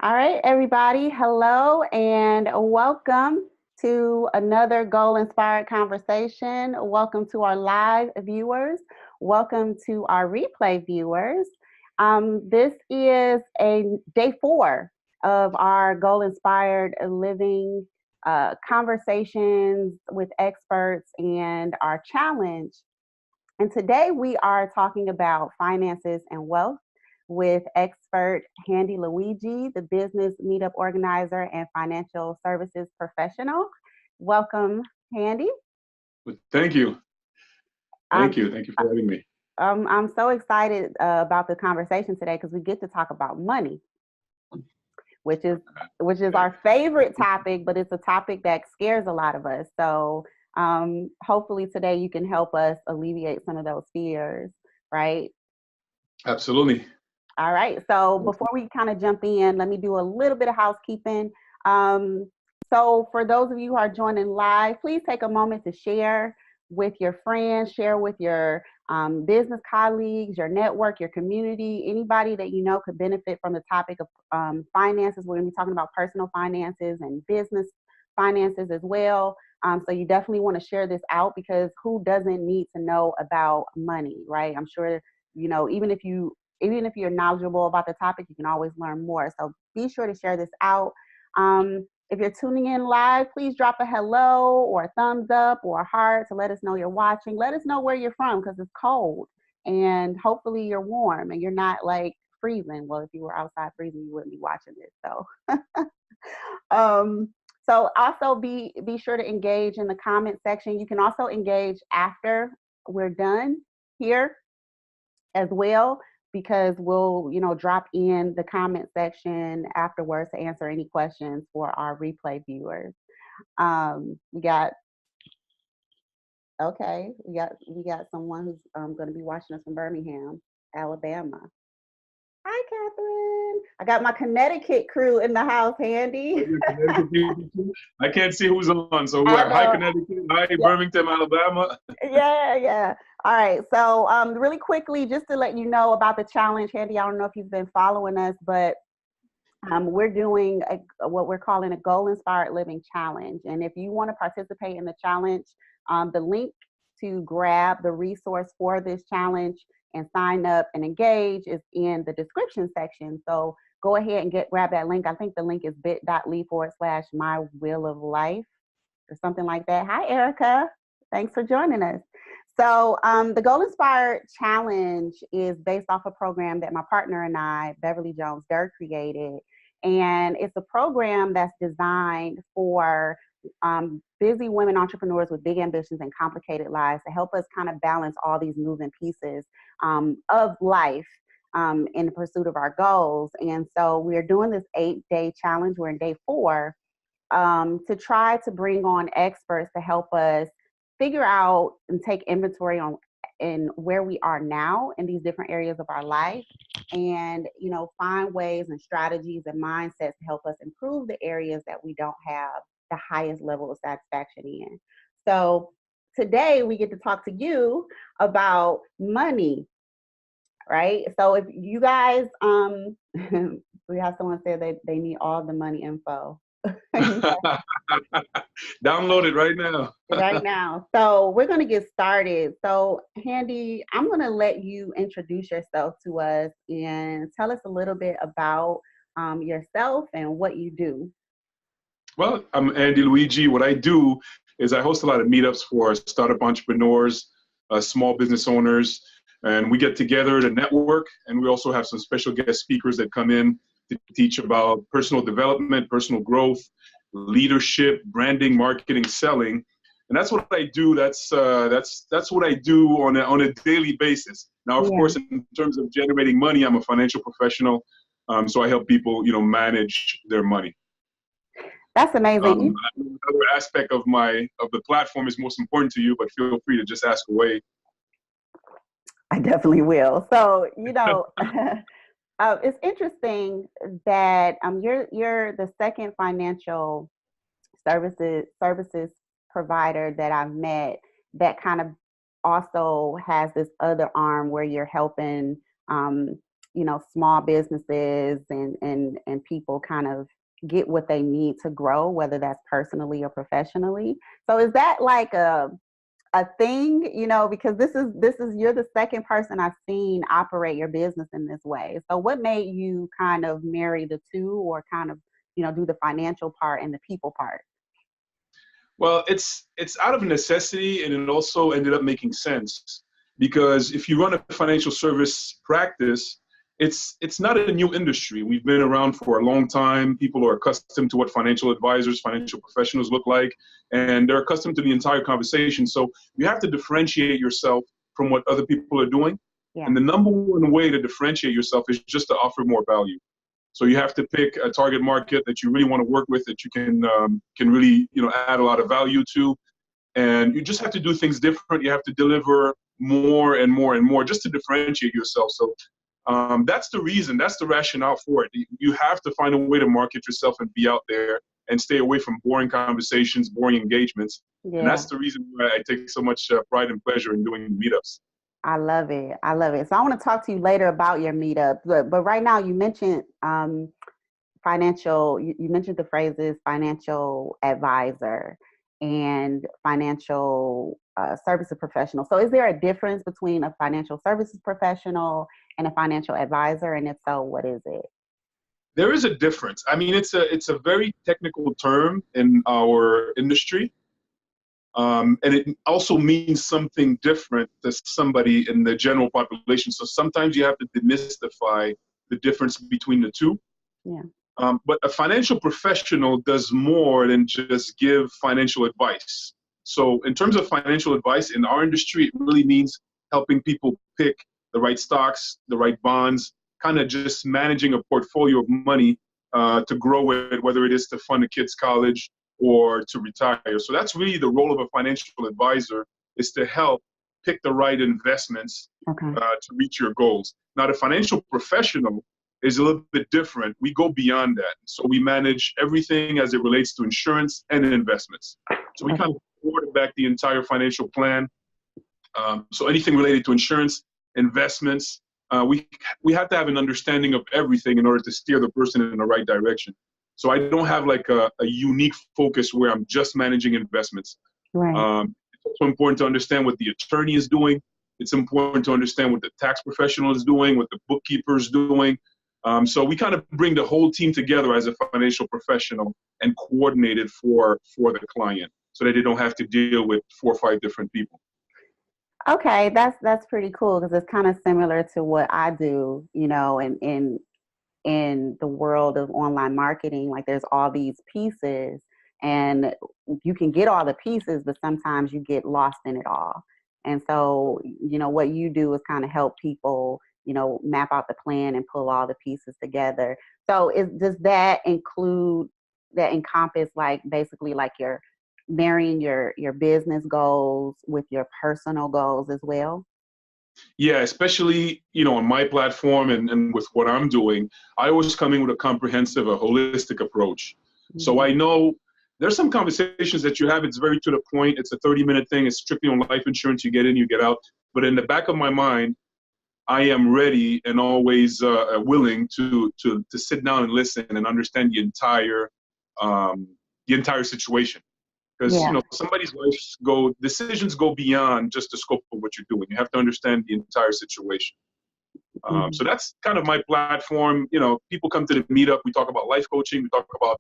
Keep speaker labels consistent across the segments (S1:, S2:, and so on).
S1: All right, everybody. Hello and welcome to another goal inspired conversation. Welcome to our live viewers. Welcome to our replay viewers. This is a day 4 of our goal inspired living conversations with experts and our challenge. And today we are talking about finances and wealth with expert Handy Luigi, the business meetup organizer and financial services professional. Welcome, Handy.
S2: Well, thank you.
S1: Um,
S2: Thank you. Thank you for having me.
S1: I'm so excited about the conversation today because we get to talk about money, which is which is
S2: Okay.
S1: our favorite topic, but it's a topic that scares a lot of us. So hopefully today you can help us alleviate some of those fears, right?
S2: Absolutely.
S1: All right. So before we kind of jump in, let me do a little bit of housekeeping. Um, so for those of you who are joining live, please take a moment to share with your friends, share with your business colleagues, your network, your community, anybody that you know could benefit from the topic of finances. We're going to be talking about personal finances and business finances as well. So you definitely want to share this out because who doesn't need to know about money, right? I'm sure even if you're knowledgeable about the topic, you can always learn more. So be sure to share this out. If you're tuning in live, please drop a hello or a thumbs up or a heart to let us know you're watching. Let us know where you're from because it's cold and hopefully you're warm and you're not like freezing. Well, if you were outside freezing, you wouldn't be watching this. Um, so also be sure to engage in the comment section. You can also engage after we're done here as well because we'll drop in the comment section afterwards to answer any questions for our replay viewers. We got okay, we got someone who's going to be watching us from Birmingham, Alabama. Hi, Catherine. I got my Connecticut crew in the house,
S2: Oh,
S1: Handy.
S2: you're Connecticut people too? I can't see who's on. So
S1: I
S2: where? Hi,
S1: know.
S2: Connecticut. Hi,
S1: Yeah,
S2: Birmingham, Alabama.
S1: yeah. All right. So, really quickly, just to let you know about the challenge, Handy. I don't know if you've been following us, but we're doing what we're calling a goal inspired living challenge. And if you want to participate in the challenge, the link to grab the resource for this challenge and sign up and engage is in the description section. So go ahead and grab that link. I think the link is bit.ly/my wheel of life or something like that. Hi, Erica. Thanks for joining us. So, the Goal Inspired Challenge is based off a program that my partner and I, Beverly Jones Durr, created. And it's a program that's designed for busy women entrepreneurs with big ambitions and complicated lives to help us kind of balance all these moving pieces of life in the pursuit of our goals. And so we're doing this 8-day challenge. We're in day 4 to try to bring on experts to help us figure out and take inventory on in where we are now in these different areas of our life and find ways and strategies and mindsets to help us improve the areas that we don't have the highest level of satisfaction in. So today we get to talk to you about money, right? So if you guys we have someone say they need all the money info.
S2: Download it right now.
S1: Right now. So we're going to get started. So Handy, I'm going to let you introduce yourself to us and tell us a little bit about yourself and what you do.
S2: Well, I'm Andy Luigi. What I do is I host a lot of meetups for startup entrepreneurs, small business owners, and we get together to network. And we also have some special guest speakers that come in to teach about personal development, personal growth, leadership, branding, marketing, selling. And that's what I do. That's what I do on a daily basis. Now, of
S1: Yeah,
S2: course, in terms of generating money, I'm a financial professional, so I help people, manage their money.
S1: that's amazing.
S2: Another aspect of the platform is most important to you, but feel free to just ask away.
S1: I definitely will. So, it's interesting that you're the second financial services provider that I've met that kind of also has this other arm where you're helping small businesses and people kind of get what they need to grow, whether that's personally or professionally. So is that like a thing, because you're the second person I've seen operate your business in this way. So what made you kind of marry the two, or kind of, do the financial part and the people part?
S2: Well, it's out of necessity, and it also ended up making sense, because if you run a financial service practice, it's not a new industry. We've been around for a long time. People are accustomed to what financial advisors, financial professionals look like, and they're accustomed to the entire conversation. So you have to differentiate yourself from what other people are doing.
S1: Yeah.
S2: And the number one way to differentiate yourself is just to offer more value. So you have to pick a target market that you really want to work with, that you can really add a lot of value to, and you just have to do things different. You have to deliver more and more and more just to differentiate yourself. So that's the reason, that's the rationale for it. You have to find a way to market yourself and be out there and stay away from boring conversations, boring engagements.
S1: Yeah.
S2: And that's the reason why I take so much pride and pleasure in doing meetups.
S1: I love it. I love it. So I want to talk to you later about your meetup, but right now you mentioned financial, you mentioned the phrases financial advisor and financial services professional. So is there a difference between a financial services professional and a financial advisor? And if so, what is it?
S2: There is a difference. I mean, it's a very technical term in our industry. And it also means something different to somebody in the general population. So sometimes you have to demystify the difference between the two.
S1: Yeah.
S2: But a financial professional does more than just give financial advice. So in terms of financial advice in our industry, it really means helping people pick the right stocks, the right bonds, kind of just managing a portfolio of money to grow it, whether it is to fund a kid's college or to retire. So that's really the role of a financial advisor, is to help pick the right investments to reach your goals. Now, the financial professional is a little bit different. We go beyond that. So we manage everything as it relates to insurance and investments. So we kind of quarterback the entire financial plan. So anything related to insurance, investments, we have to have an understanding of everything in order to steer the person in the right direction. So I don't have like a unique focus where I'm just managing investments.
S1: Right.
S2: It's also important to understand what the attorney is doing. It's important to understand what the tax professional is doing, what the bookkeeper is doing. So we kind of bring the whole team together as a financial professional and coordinate it for the client, so that they don't have to deal with 4 or 5 different people.
S1: Okay, that's pretty cool, because it's kind of similar to what I do, in the world of online marketing. Like, there's all these pieces, and you can get all the pieces, but sometimes you get lost in it all. And so, what you do is kind of help people, map out the plan and pull all the pieces together. So does that encompass like basically like your marrying your business goals with your personal goals as well?
S2: Yeah, especially, on my platform and with what I'm doing, I always come in with a comprehensive, a holistic approach. Mm-hmm. So I know there's some conversations that you have, it's very to the point. It's a 30-minute thing. It's strictly on life insurance. You get in, you get out. But in the back of my mind, I am ready and always willing to sit down and listen and understand the entire situation. Because somebody's decisions go beyond just the scope of what you're doing. You have to understand the entire situation. So that's kind of my platform. People come to the meetup. We talk about life coaching. We talk about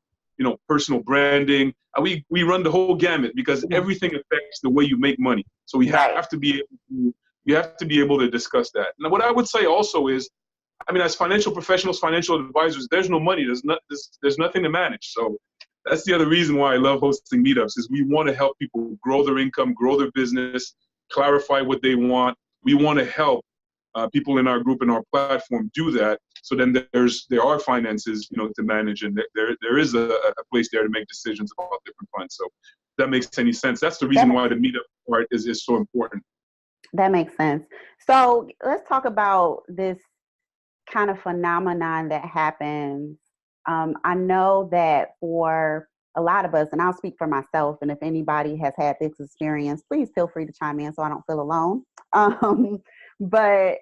S2: personal branding. We run the whole gamut, because everything affects the way you make money. So we have to be able to discuss that. Now, what I would say also is, as financial professionals, financial advisors, there's no money. There's nothing to manage. So that's the other reason why I love hosting meetups, is we want to help people grow their income, grow their business, clarify what they want. We want to help people in our group and our platform do that. So then there are finances, to manage, and there is a place there to make decisions about different funds. So if that makes any sense. That's the reason why the meetup part is so important.
S1: That makes sense. So let's talk about this kind of phenomenon that happens. I know that for a lot of us, and I'll speak for myself, and if anybody has had this experience, please feel free to chime in so I don't feel alone. But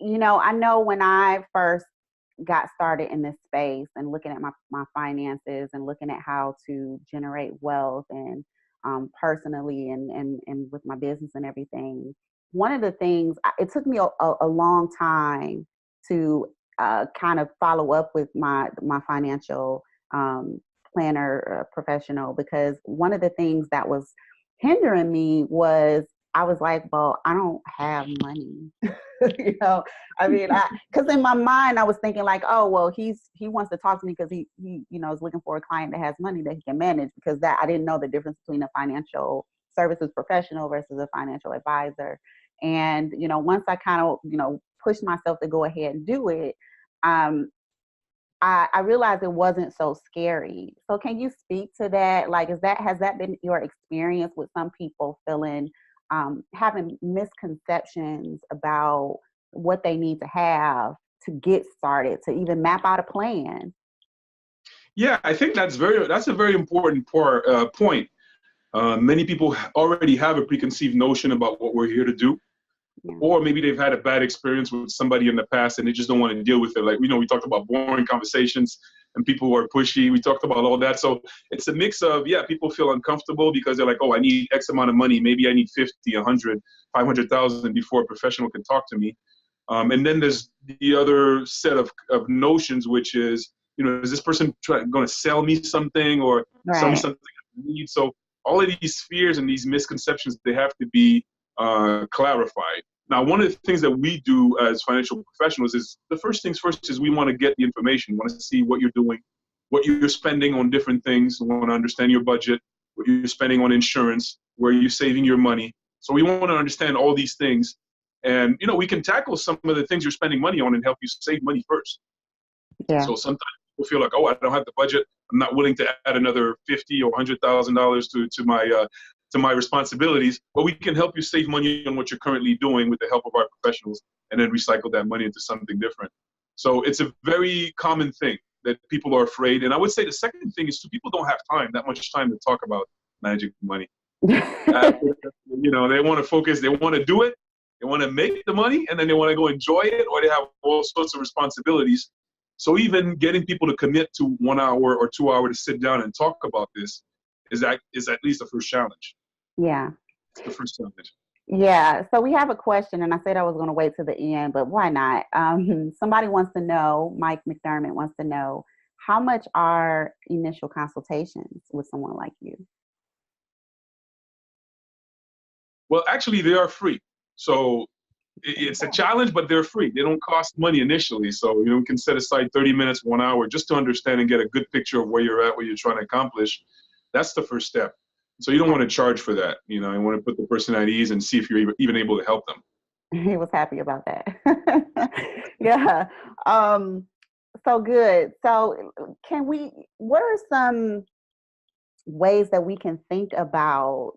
S1: I know when I first got started in this space and looking at my finances and looking at how to generate wealth and personally and with my business and everything, one of the things, it took me a long time to kind of follow up with my financial planner professional, because one of the things that was hindering me was I was like, well, I don't have money. you know, I mean, because in my mind I was thinking like, oh, well, he wants to talk to me because he is looking for a client that has money that he can manage, because that I didn't know the difference between a financial services professional versus a financial advisor. And once I kind of pushed myself to go ahead and do it, I realized it wasn't so scary. So can you speak to that? Like, has that been your experience with some people feeling having misconceptions about what they need to have to get started, to even map out a plan?
S2: Yeah, I think that's a very important point. Many people already have a preconceived notion about what we're here to do.
S1: Yeah.
S2: Or maybe they've had a bad experience with somebody in the past and they just don't want to deal with it. Like, we talked about boring conversations and people who are pushy. We talked about all that. So it's a mix of, people feel uncomfortable because they're like, oh, I need X amount of money. Maybe I need 50, 100, 500,000 before a professional can talk to me. And then there's the other set of notions, which is, is this person going to sell me something or sell me
S1: Right.
S2: something I need? So all of these fears and these misconceptions, they have to be clarified. Now, one of the things that we do as financial professionals is, the first things first is we want to get the information. We want to see what you're doing, what you're spending on different things. We want to understand your budget, what you're spending on insurance, where you're saving your money. So we want to understand all these things. And, we can tackle some of the things you're spending money on and help you save money first.
S1: Yeah.
S2: So sometimes people feel like, oh, I don't have the budget. I'm not willing to add another $50,000 or $100,000 to my responsibilities, but we can help you save money on what you're currently doing with the help of our professionals, and then recycle that money into something different. So it's a very common thing that people are afraid. And I would say the second thing is, people don't have that much time to talk about managing money. They want to focus, they want to do it, they want to make the money, and then they want to go enjoy it, or they have all sorts of responsibilities. So even getting people to commit to 1 hour or 2 hours to sit down and talk about this is at least the first challenge.
S1: Yeah.
S2: It's the first challenge.
S1: Yeah. So we have a question, and I said I was going to wait to the end, but why not? Somebody wants to know, Mike McDermott wants to know, how much are initial consultations with someone like you?
S2: Well, actually, they are free. So it's a challenge, but they're free. They don't cost money initially. So, we can set aside 30 minutes, 1 hour, just to understand and get a good picture of where you're at, what you're trying to accomplish. That's the first step. So you don't want to charge for that. You want to put the person at ease and see if you're even able to help them.
S1: He was happy about that. Yeah. So good. So what are some ways that we can think about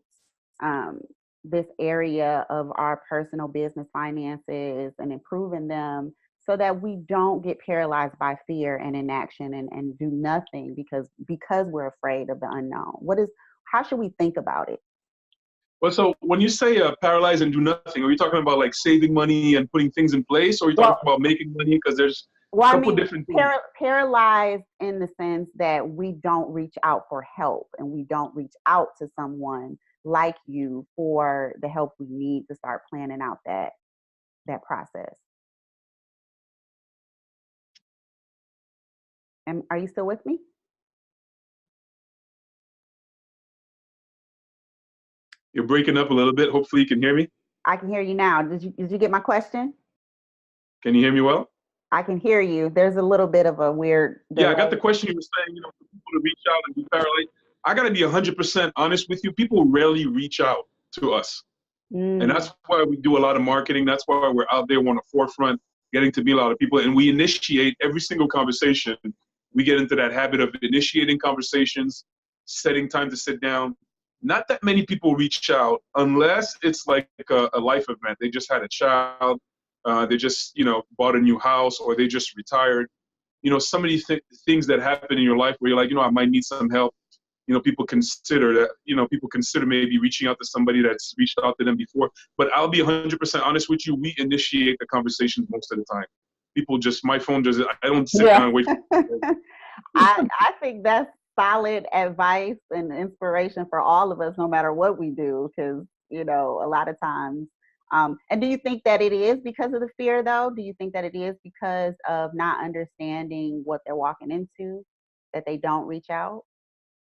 S1: this area of our personal business finances and improving them, so that we don't get paralyzed by fear and inaction and do nothing because we're afraid of the unknown? How should we think about it?
S2: Well, so when you say paralyze and do nothing, are you talking about like saving money and putting things in place, or are you talking about making money? Because there's a couple different things.
S1: Paralyzed in the sense that we don't reach out for help, and we don't reach out to someone like you for the help we need to start planning out that process. And are you still with me?
S2: You're breaking up a little bit. Hopefully you can hear me.
S1: I can hear you now. Did you get my question?
S2: Can you hear me well?
S1: I can hear you. There's a little bit of a weird delay.
S2: Yeah, I got the question. You were saying, for people to reach out and be paralyzed. I got to be 100% honest with you. People rarely reach out to us. And that's why we do a lot of marketing. That's why we're out there on the forefront, getting to meet a lot of people. And we initiate every single conversation. We get into that habit of initiating conversations, setting time to sit down. Not that many people reach out unless it's like a life event. They just had a child. They just, bought a new house, or they just retired. Some of these things that happen in your life where you're like, I might need some help. people consider that, people consider maybe reaching out to somebody that's reached out to them before. But I'll be 100% honest with you. We initiate the conversations most of the time. People just, my phone just, I don't sit down and wait for
S1: I think that's solid advice and inspiration for all of us, no matter what we do, because, a lot of times. And do you think that it is because of the fear, though? Do you think that it is because of not understanding what they're walking into, that they don't reach out?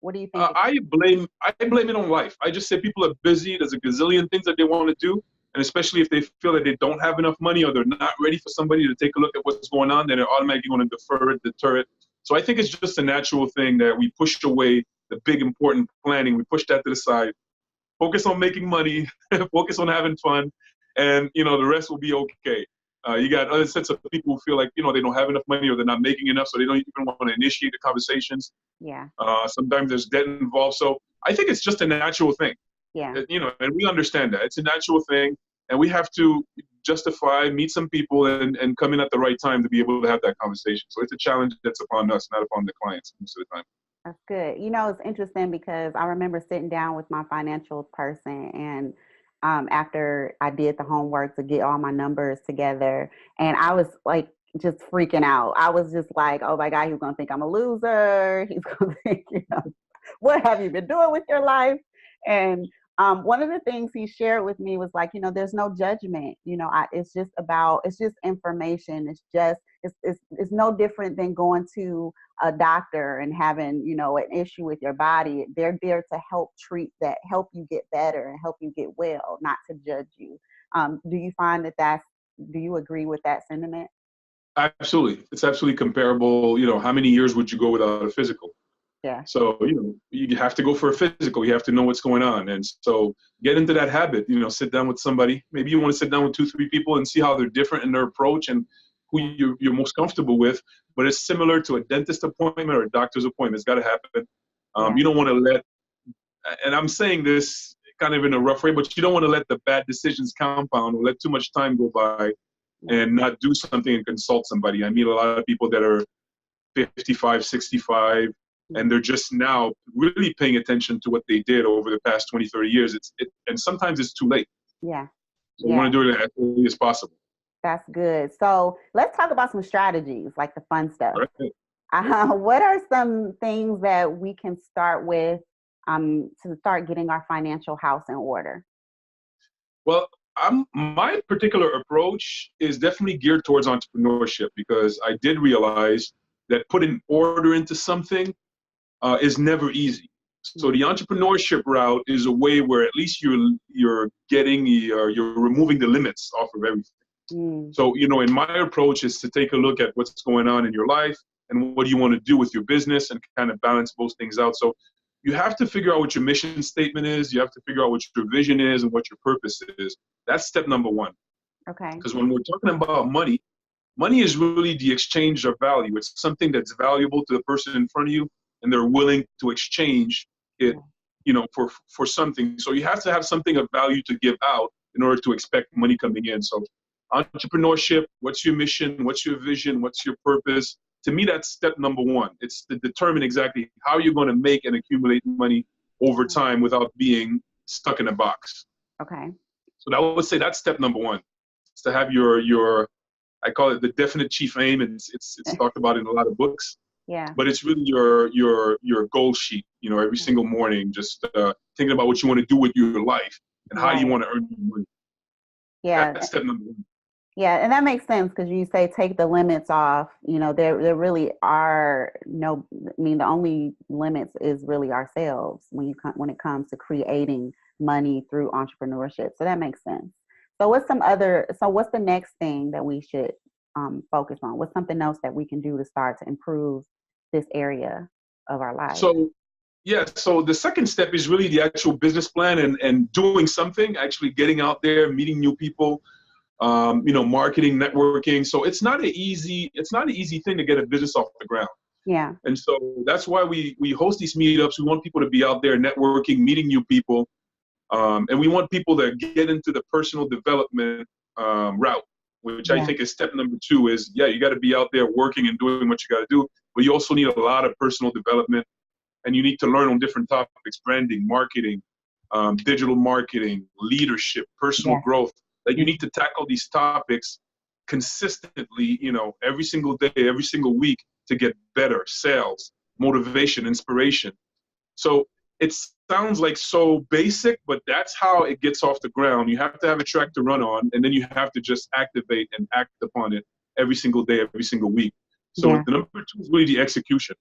S1: What do you think?
S2: I blame it on life. I just say people are busy. There's a gazillion things that they want to do. And especially if they feel that they don't have enough money or they're not ready for somebody to take a look at what's going on, then they're automatically going to defer it, deter it. So I think it's just a natural thing that we push away the big, important planning. We push that to the side. Focus on making money, focus on having fun, and, the rest will be okay. You got other sets of people who feel like, they don't have enough money or they're not making enough, so they don't even want to initiate the conversations.
S1: Yeah.
S2: Sometimes there's debt involved. So I think it's just a natural thing.
S1: Yeah.
S2: And we understand that. It's a natural thing. And we have to meet some people and come in at the right time to be able to have that conversation. So it's a challenge that's upon us, not upon the clients most of the time.
S1: That's good. It's interesting because I remember sitting down with my financial person and after I did the homework to get all my numbers together, and I was like just freaking out. I was just like, oh my God, he's going to think I'm a loser. He's going to think, what have you been doing with your life? And one of the things he shared with me was like, there's no judgment. It's just information. It's no different than going to a doctor and having, an issue with your body. They're there to help help you get better and help you get well, not to judge you. Do you find do you agree with that sentiment?
S2: Absolutely. It's absolutely comparable. How many years would you go without a physical?
S1: Yeah.
S2: So, you have to go for a physical. You have to know what's going on. And so get into that habit, sit down with somebody. Maybe you want to sit down with 2-3 people and see how they're different in their approach and who you're most comfortable with. But it's similar to a dentist appointment or a doctor's appointment. It's got to happen. You don't want to and I'm saying this kind of in a rough way, but you don't want to let the bad decisions compound or let too much time go by and not do something and consult somebody. I meet a lot of people that are 55, 65, and they're just now really paying attention to what they did over the past 20, 30 years. And sometimes it's too late.
S1: Yeah.
S2: So you want to do it as early as possible.
S1: That's good. So let's talk about some strategies, like the fun stuff.
S2: Right.
S1: What are some things that we can start with to start getting our financial house in order?
S2: Well, my particular approach is definitely geared towards entrepreneurship because I did realize that putting order into something is never easy. So the entrepreneurship route is a way where at least you're removing the limits off of everything. So, in my approach is to take a look at what's going on in your life and what do you want to do with your business and kind of balance both things out. So you have to figure out what your mission statement is. You have to figure out what your vision is and what your purpose is. That's step number one.
S1: Okay.
S2: Because when we're talking about money is really the exchange of value. It's something that's valuable to the person in front of you, and they're willing to exchange it, for something. So you have to have something of value to give out in order to expect money coming in. So entrepreneurship, what's your mission? What's your vision? What's your purpose? To me, that's step number one. It's to determine exactly how you're going to make and accumulate money over time without being stuck in a box.
S1: Okay.
S2: So I would say that's step number one. It's to have your I call it the definite chief aim. It's talked about in a lot of books.
S1: Yeah.
S2: But it's really your goal sheet, every single morning, just thinking about what you want to do with your life and how you want to earn your money.
S1: Yeah.
S2: That's step number one.
S1: Yeah, and that makes sense because you say take the limits off. There really are the only limits is really ourselves when it comes to creating money through entrepreneurship. So that makes sense. So what's the next thing that we should focus on? What's something else that we can do to start to improve this area of our lives?
S2: So the second step is really the actual business plan and doing something, actually getting out there, meeting new people, marketing, networking. So it's not an easy thing to get a business off the ground.
S1: Yeah.
S2: And so that's why we host these meetups. We want people to be out there networking, meeting new people. And we want people to get into the personal development route, which I think is step number 2 is, you got to be out there working and doing what you got to do. But you also need a lot of personal development. and you need to learn on different topics: branding, marketing, digital marketing, leadership, personal
S1: Yeah.
S2: growth. That you need to tackle these topics consistently, every single day, every single week to get better. Sales, motivation, inspiration. So it sounds like so basic, but that's how it gets off the ground. You have to have a track to run on, and then you have to just activate and act upon it every single day, every single week. So
S1: Yeah.
S2: the number two is really the execution,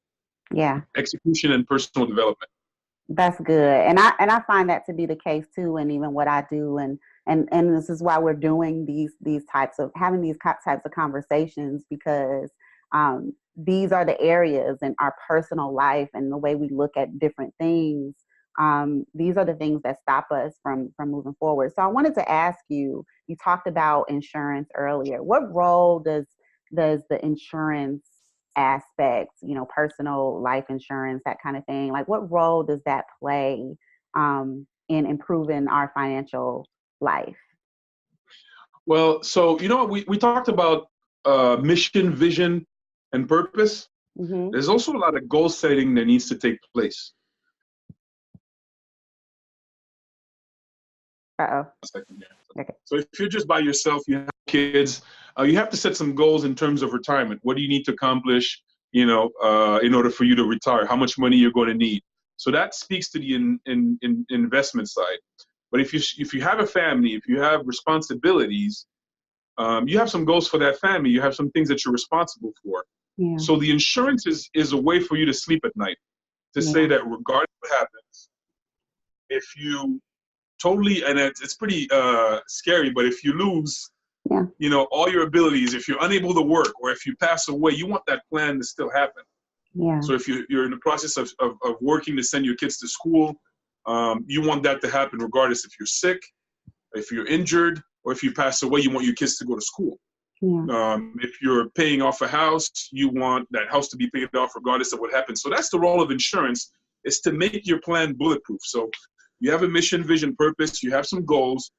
S1: Yeah.
S2: execution and personal development.
S1: That's good. And I find that to be the case too, and even what I do, and this is why we're doing these types of having these types of conversations, because these are the areas in our personal life and the way we look at different things. These are the things that stop us from moving forward. So I wanted to ask you, you talked about insurance earlier. What role does the insurance aspects, personal life insurance, that kind of thing, like what role does that play in improving our financial life?
S2: Well, so we talked about mission, vision, and purpose.
S1: Mm-hmm.
S2: There's also a lot of goal setting that needs to take place.
S1: Uh-oh.
S2: Okay. So if you're just by yourself, you have kids, you have to set some goals in terms of retirement. What do you need to accomplish, in order for you to retire? How much money you're going to need? So that speaks to the investment side. But if you have a family, if you have responsibilities, you have some goals for that family. You have some things that you're responsible for.
S1: Yeah.
S2: So the insurance is a way for you to sleep at night, to say that regardless of what happens, if you totally, and it's pretty scary, but if you lose, all your abilities, if you're unable to work, or if you pass away, you want that plan to still happen.
S1: Yeah.
S2: So if you're in the process of working to send your kids to school, you want that to happen regardless if you're sick, if you're injured, or if you pass away, you want your kids to go to school.
S1: Yeah.
S2: If you're paying off a house, you want that house to be paid off regardless of what happens. So that's the role of insurance, is to make your plan bulletproof. So you have a mission, vision, purpose, you have some goals,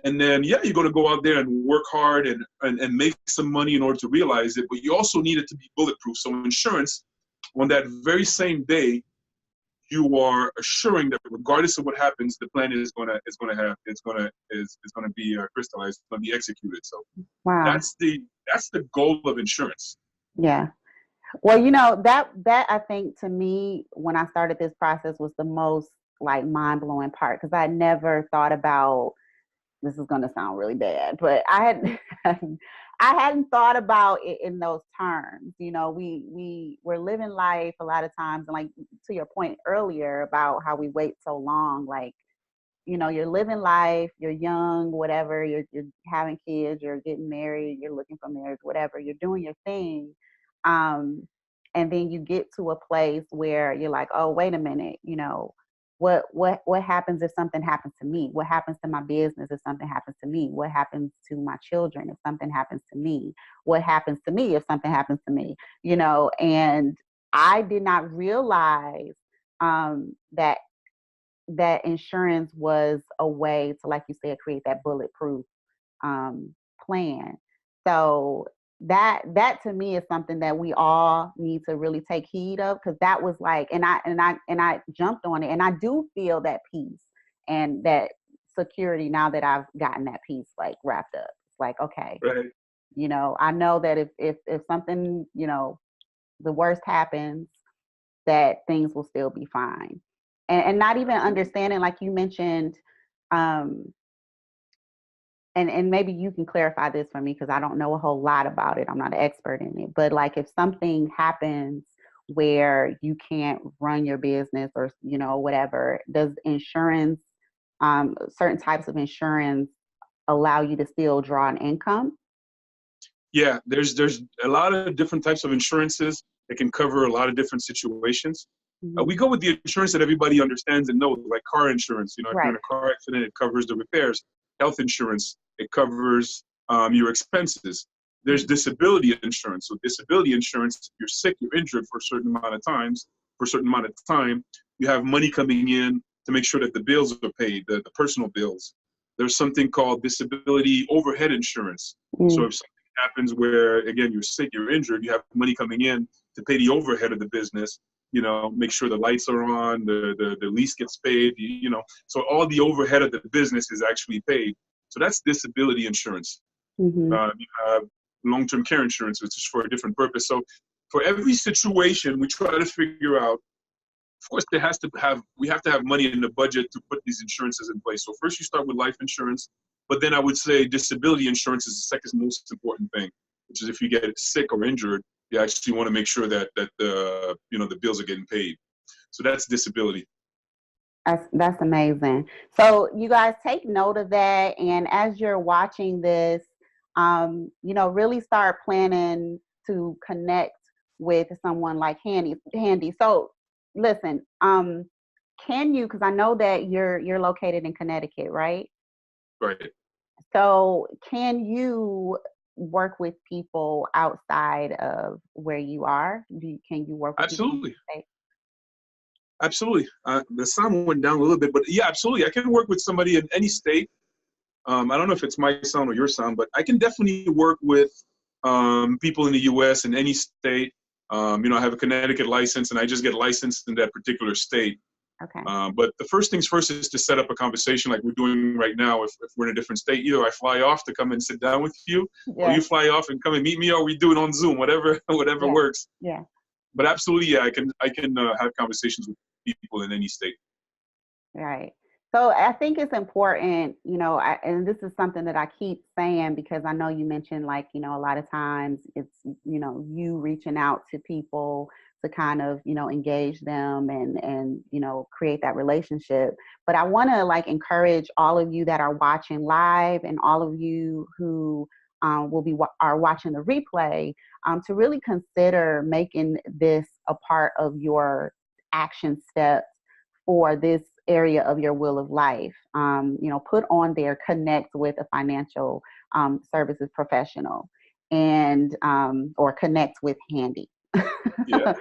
S2: and then, you're going to go out there and work hard and make some money in order to realize it, but you also need it to be bulletproof. So insurance, on that very same day, you are assuring that regardless of what happens, the plan is going to be crystallized, going to be executed. So
S1: Wow.
S2: that's the goal of insurance.
S1: Yeah. Well, that I think, to me, when I started this process, was the most like mind-blowing part, because I never thought about, this is going to sound really bad, but I hadn't thought about it in those terms. We're living life a lot of times, and like to your point earlier about how we wait so long, like, you're living life, you're young, whatever, you're having kids, you're getting married, you're looking for marriage, whatever, you're doing your thing. And then you get to a place where you're like, oh, wait a minute, what happens if something happens to me? What happens to my business if something happens to me? What happens to my children if something happens to me? What happens to me if something happens to me? And I did not realize that insurance was a way to, like you said, create that bulletproof plan. So that to me is something that we all need to really take heed of, because that was like, and I jumped on it, and I do feel that peace and that security now that I've gotten that piece like wrapped up. It's like, okay,
S2: right.
S1: I know that if something, the worst happens, that things will still be fine. And not even understanding, like you mentioned, and maybe you can clarify this for me, because I don't know a whole lot about it. I'm not an expert in it. But like, if something happens where you can't run your business, or whatever, does insurance, certain types of insurance, allow you to still draw an income?
S2: Yeah, there's a lot of different types of insurances that can cover a lot of different situations.
S1: Mm-hmm.
S2: We go with the insurance that everybody understands and knows, like car insurance. If you're in a car accident, it covers the repairs. Health insurance, it covers your expenses. There's disability insurance. So disability insurance, if you're sick, you're injured for a certain amount of time, you have money coming in to make sure that the bills are paid, the personal bills. There's something called disability overhead insurance.
S1: Mm.
S2: So if something happens where, again, you're sick, you're injured, you have money coming in to pay the overhead of the business. make sure the lights are on, the lease gets paid, so all the overhead of the business is actually paid. So that's disability insurance.
S1: Mm-hmm.
S2: You have long-term care insurance, which is for a different purpose. So for every situation, we try to figure out, of course, we have to have money in the budget to put these insurances in place. So first you start with life insurance, but then I would say disability insurance is the second most important thing, which is if you get sick or injured, you actually want to make sure that the bills are getting paid. So that's disability.
S1: That's amazing. So you guys take note of that, and as you're watching this, really start planning to connect with someone like Handy. So listen, can you? Because I know that you're located in Connecticut, right?
S2: Right.
S1: So can you work with people outside of where you are? Can you work with
S2: Absolutely.
S1: people?
S2: Absolutely. The sound went down a little bit, but yeah, absolutely. I can work with somebody in any state. I don't know if it's my sound or your sound, but I can definitely work with people in the U.S. in any state. I have a Connecticut license, and I just get licensed in that particular state.
S1: Okay.
S2: But the first things first is to set up a conversation like we're doing right now. If we're in a different state, either I fly off to come and sit down with you, or you fly off and come and meet me, or we do it on Zoom, whatever works.
S1: Yeah.
S2: But absolutely, yeah, I can have conversations with people in any state.
S1: Right. So I think it's important, and this is something that I keep saying because I know you mentioned a lot of times it's, you reaching out to people to kind of, engage them and create that relationship. But I want to encourage all of you that are watching live and all of you who are watching the replay to really consider making this a part of your action steps for this area of your will of life. Put on there, connect with a financial services professional and or connect with Handy.
S2: Yeah.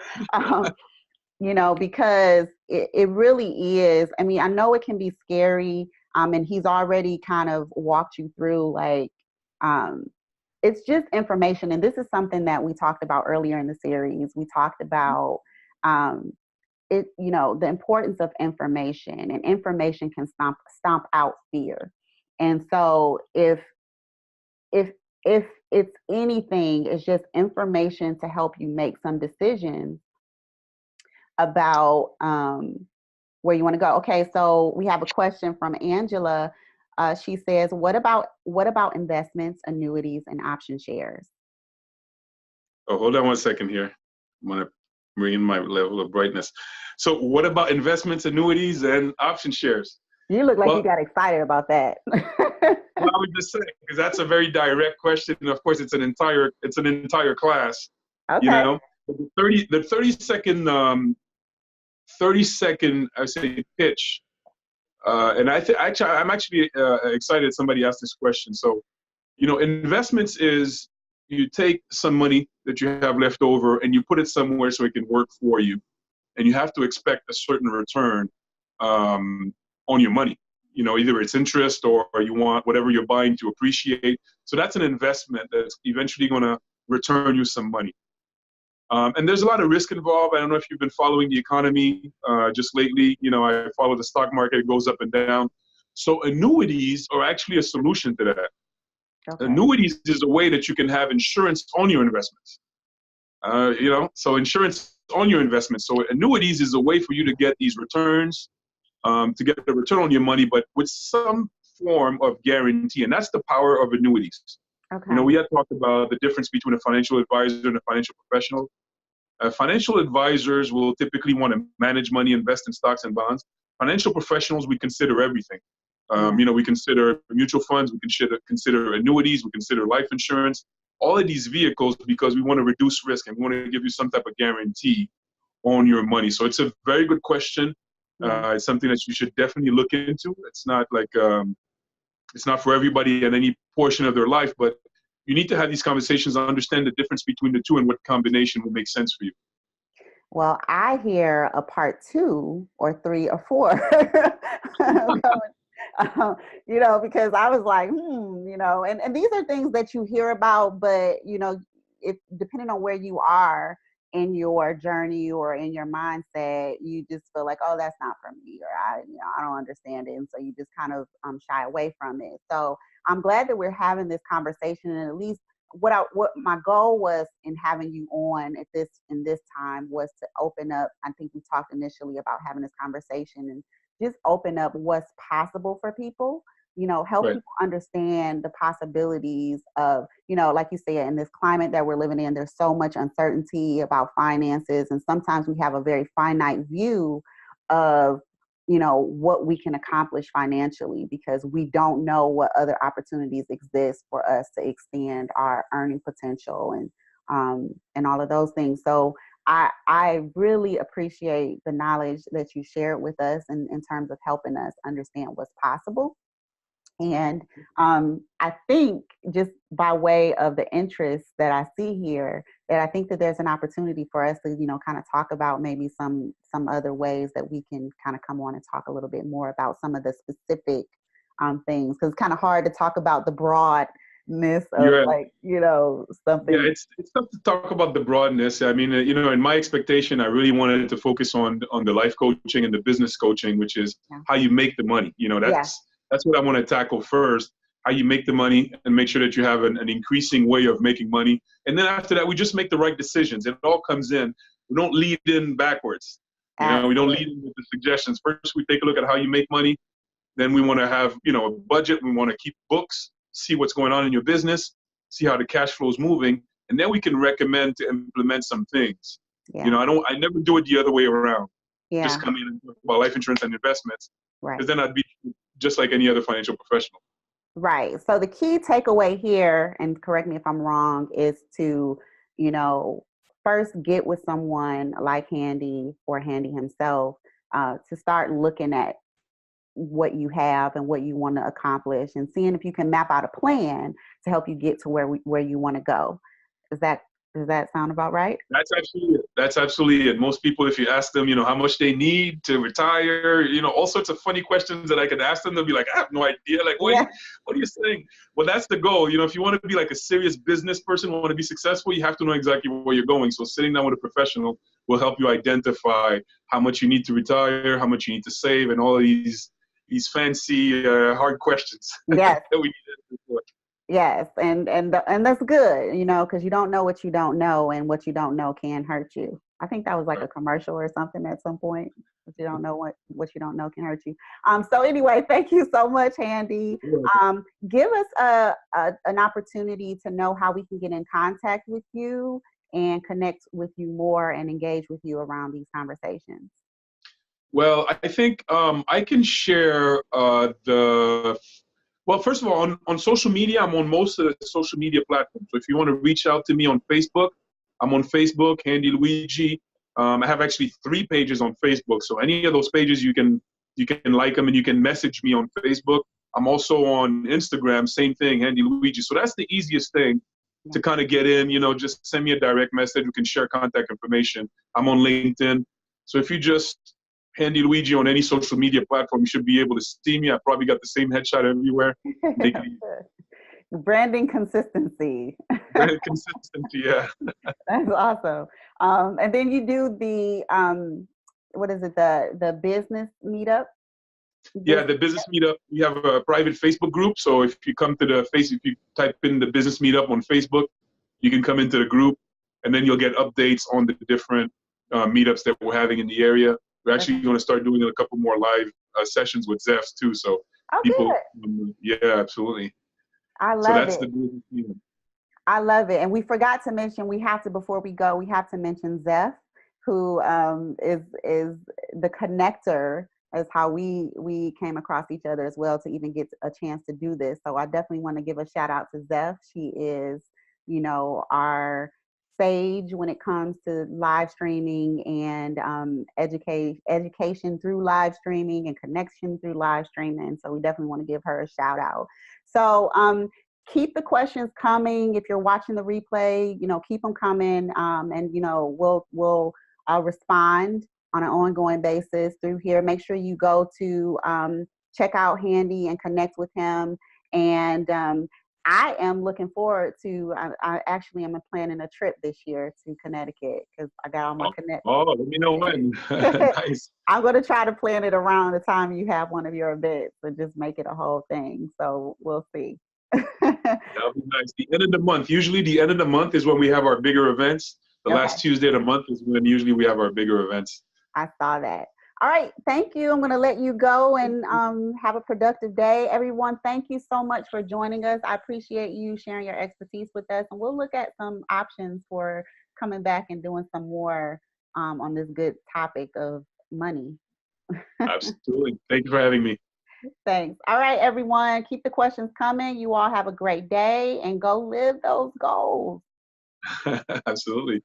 S1: Because it really is. I mean, I know it can be scary. And he's already kind of walked you through it's just information. And this is something that we talked about earlier in the series. We talked about the importance of information, and information can stomp out fear. And so if it's anything, it's just information to help you make some decisions about where you want to go. Okay, so we have a question from Angela. She says, what about investments, annuities, and option shares?
S2: Oh, hold on one second here. I'm going to bring in my level of brightness. So what about investments, annuities, and option shares?
S1: You look like you got excited about that.
S2: Well, I would just say, because that's a very direct question. And of course, it's an entire class.
S1: Okay.
S2: The 30 second, I say, pitch. And I'm actually excited somebody asked this question. So, investments is you take some money that you have left over and you put it somewhere so it can work for you. And you have to expect a certain return on your money. Either it's interest or you want whatever you're buying to appreciate. So that's an investment that's eventually going to return you some money. And there's a lot of risk involved. I don't know if you've been following the economy just lately. I follow the stock market. It goes up and down. So annuities are actually a solution to that. Okay. Annuities is a way that you can have insurance on your investments. So insurance on your investments. So annuities is a way for you to get these returns, to get the return on your money, but with some form of guarantee. And that's the power of annuities. Okay. We had talked about the difference between a financial advisor and a financial professional. Financial advisors will typically want to manage money, invest in stocks and bonds. Financial professionals, we consider everything. We consider mutual funds, we consider annuities, we consider life insurance, all of these vehicles, because we want to reduce risk and we want to give you some type of guarantee on your money. So it's a very good question. It's something that you should definitely look into. It's not it's not for everybody at any portion of their life, but you need to have these conversations and understand the difference between the two and what combination will make sense for you.
S1: Well, I hear a part 2 or 3 or 4, because I was like, and these are things that you hear about, but, it depending on where you are, in your journey or in your mindset, you just feel like, oh, that's not for me, or I don't understand it. And so you just kind of shy away from it. So I'm glad that we're having this conversation, and at least what my goal was in having you on in this time was to open up. I think we talked initially about having this conversation and just open up what's possible for people, help
S2: Right.
S1: people understand the possibilities of, like you said, in this climate that we're living in, there's so much uncertainty about finances. And sometimes we have a very finite view of, what we can accomplish financially, because we don't know what other opportunities exist for us to expand our earning potential and all of those things. So I really appreciate the knowledge that you shared with us in terms of helping us understand what's possible. And I think, just by way of the interest that I see here, that I think that there's an opportunity for us to, kind of talk about maybe some other ways that we can kind of come on and talk a little bit more about some of the specific things, because it's kind of hard to talk about the broadness of something.
S2: Yeah, it's tough to talk about the broadness. I mean, in my expectation, I really wanted to focus on the life coaching and the business coaching, which is how you make the money. That's what I want to tackle first, how you make the money and make sure that you have an increasing way of making money. And then after that, we just make the right decisions. It all comes in. We don't lead in backwards. We don't lead in with the suggestions. First, we take a look at how you make money. Then we want to have, a budget. We want to keep books, see what's going on in your business, see how the cash flow is moving. And then we can recommend to implement some things.
S1: Yeah.
S2: I never do it the other way around.
S1: Yeah.
S2: Just come in and talk about life insurance and investments.
S1: Right.
S2: Because then I'd be just like any other financial professional.
S1: Right. So the key takeaway here, and correct me if I'm wrong, is to, first get with someone like Handy or Handy himself to start looking at what you have and what you want to accomplish, and seeing if you can map out a plan to help you get to where you want to go. Does that sound about right?
S2: That's absolutely it. Most people, if you ask them, how much they need to retire, all sorts of funny questions that I could ask them, they'll be like, I have no idea. Like, what are you saying? Well, that's the goal. If you want to be like a serious business person, want to be successful, you have to know exactly where you're going. So sitting down with a professional will help you identify how much you need to retire, how much you need to save, and all of these fancy, hard questions
S1: Yes.
S2: that we need to answer for.
S1: Yes, and that's good, because you don't know what you don't know, and what you don't know can hurt you. I think that was like a commercial or something at some point. What you don't know, what you don't know can hurt you. So anyway, thank you so much, Handy. Give us an opportunity to know how we can get in contact with you and connect with you more and engage with you around these conversations.
S2: Well, I think I can share Well, first of all, on social media, I'm on most of the social media platforms. So if you want to reach out to me on Facebook, I'm on Facebook, Handy Luigi. I have actually 3 pages on Facebook. So any of those pages, you can like them and you can message me on Facebook. I'm also on Instagram, same thing, Handy Luigi. So that's the easiest thing to kind of get in. Just send me a direct message. We can share contact information. I'm on LinkedIn. So if you just Handy Luigi on any social media platform, you should be able to see me. I probably got the same headshot everywhere.
S1: Branding consistency.
S2: Branding consistency, yeah.
S1: That's awesome. And then you do the what is it? The business meetup.
S2: Yeah, the business meetup. We have a private Facebook group. So if you come to if you type in the business meetup on Facebook, you can come into the group, and then you'll get updates on the different meetups that we're having in the area. We're actually going to start doing a couple more live sessions with Zeph too. So people, yeah, absolutely.
S1: I love it.
S2: I
S1: love it. And we forgot to mention, before we go, we have to mention Zeph, who is the connector, is how we came across each other as well to even get a chance to do this. So I definitely want to give a shout out to Zeph. She is, our sage when it comes to live streaming and education through live streaming and connection through live streaming. So we definitely want to give her a shout out. So keep the questions coming. If you're watching the replay, keep them coming. And we'll respond on an ongoing basis through here. Make sure you go to check out Handy and connect with him. And I am looking forward to, I actually am planning a trip this year to Connecticut because I got all my
S2: Oh, oh, let me know when. Nice.
S1: I'm going to try to plan it around the time you have one of your events and just make it a whole thing. So we'll see.
S2: That'll be nice. The end of the month. Usually the end of the month is when we have our bigger events. The
S1: Okay.
S2: last Tuesday of the month is when usually we have our bigger events.
S1: I saw that. All right. Thank you. I'm going to let you go and have a productive day. Everyone, thank you so much for joining us. I appreciate you sharing your expertise with us. And we'll look at some options for coming back and doing some more on this good topic of money.
S2: Absolutely. Thank you for having me.
S1: Thanks. All right, everyone. Keep the questions coming. You all have a great day and go live those goals.
S2: Absolutely.